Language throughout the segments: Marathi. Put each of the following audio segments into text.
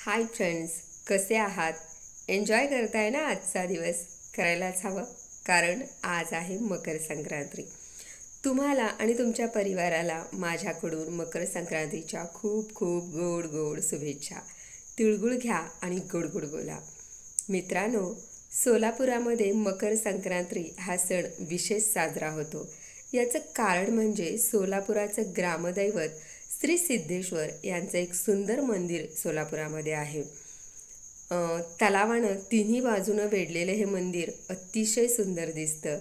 हाय फ्रेंड्स, कसे आहात? एन्जॉय करताय ना आजचा दिवस? करायलाच हवं, कारण आज आहे मकर संक्रांती. तुम्हाला आणि तुमच्या परिवाराला माझ्याकडून मकर संक्रांतीच्या खूप खूप गोड गोड शुभेच्छा. तिळगुळ घ्या आणि गोड गोड बोला. मित्रांनो, सोलापुरामध्ये मकर संक्रांती हा सण विशेष साजरा होतो. याचं कारण म्हणजे सोलापुराचं ग्रामदैवत श्री सिद्धेश्वर यांचं एक सुंदर मंदिर सोलापुरामध्ये आहे. तलावानं तिन्ही बाजूनं वेढलेलं हे मंदिर अतिशय सुंदर दिसतं.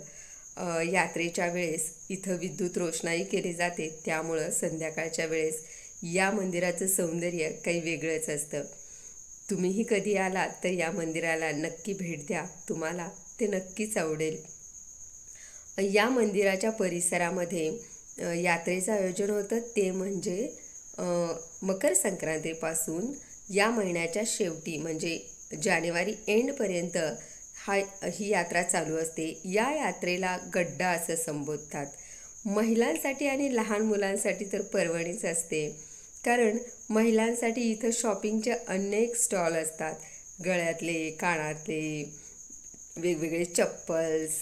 यात्रेच्या वेळेस इथं विद्युत रोषणाई केली जाते, त्यामुळं संध्याकाळच्या वेळेस या मंदिराचं सौंदर्य काही वेगळंच असतं. तुम्हीही कधी आलात तर या मंदिराला नक्की भेट द्या, तुम्हाला ते नक्कीच आवडेल. या मंदिराच्या परिसरामध्ये यात्रेचं आयोजन होतं, ते म्हणजे मकर संक्रांतीपासून या महिन्याच्या शेवटी म्हणजे जानेवारी एंडपर्यंत ही यात्रा चालू असते. या यात्रेला गड्डा असं संबोधतात. महिलांसाठी आणि लहान मुलांसाठी तर पर्वणीच असते, कारण महिलांसाठी इथं शॉपिंगचे अनेक स्टॉल असतात. गळ्यातले, कानातले, वेगवेगळे चप्पल्स,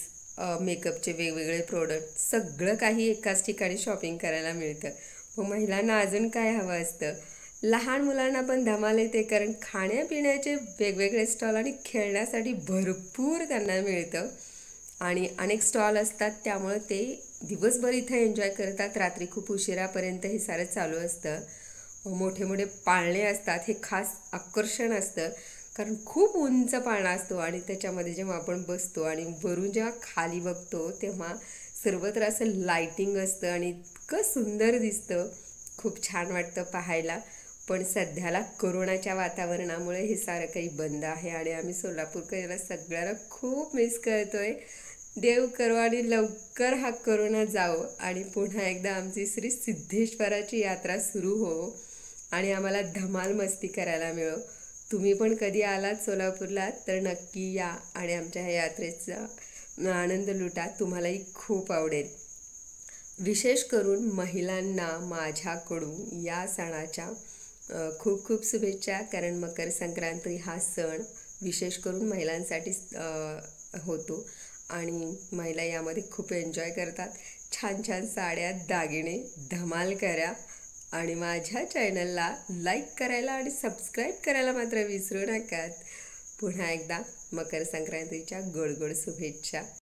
मेकअपचे वेगवेगळे प्रोडक्ट, सगळं काही एकाच ठिकाणी शॉपिंग करायला मिळतं. मग महिलांना अजून काय हवं असतं? लहान मुलांना पण धमाल येते, कारण खाण्यापिण्याचे वेगवेगळे स्टॉल आणि खेळण्यासाठी भरपूर त्यांना मिळतं आणि अनेक स्टॉल असतात. त्यामुळं ते दिवसभर इथं एन्जॉय करतात. रात्री खूप उशिरापर्यंत हे सारं चालू असतं. मोठे मोठे पाळणे असतात, हे खास आकर्षण असतं, कारण खूप उंच पाळणा असतो आणि त्याच्यामध्ये जेव्हा आपण बसतो आणि वरून जेव्हा खाली बघतो तेव्हा सर्वत्र असं लाईटिंग असतं आणि इतकं सुंदर दिसतं, खूप छान वाटतं पाहायला. पण सध्याला कोरोनाच्या वातावरणामुळे हे सारं काही बंद आहे आणि आम्ही सोलापूरकरांना सगळ्यांना खूप मिस करतोय. देव करो आणि लवकर हा कोरोना जाओ आणि पुन्हा एकदा आमची श्री सिद्धेश्वराची यात्रा सुरू हो आणि आम्हाला धमाल मस्ती करायला मिळो. तुम्ही पण कधी आलात सोलापूरला तर नक्की या आणि आमच्या ह्या यात्रेचा आनंद लुटा, तुम्हालाही खूप आवडेल. विशेष करून महिलांना माझ्याकडून या सणाच्या खूप खूप शुभेच्छा, कारण मकर संक्रांती हा सण विशेष करून महिलांसाठी होतो आणि महिला यामध्ये खूप एन्जॉय करतात. छान छान साड्या, दागिने, धमाल करा आणि माझ्या चॅनलला लाईक करायला आणि सबस्क्राईब करायला मात्र विसरू नका. पुन्हा एकदा मकर संक्रांतीच्या गोड गोड शुभेच्छा.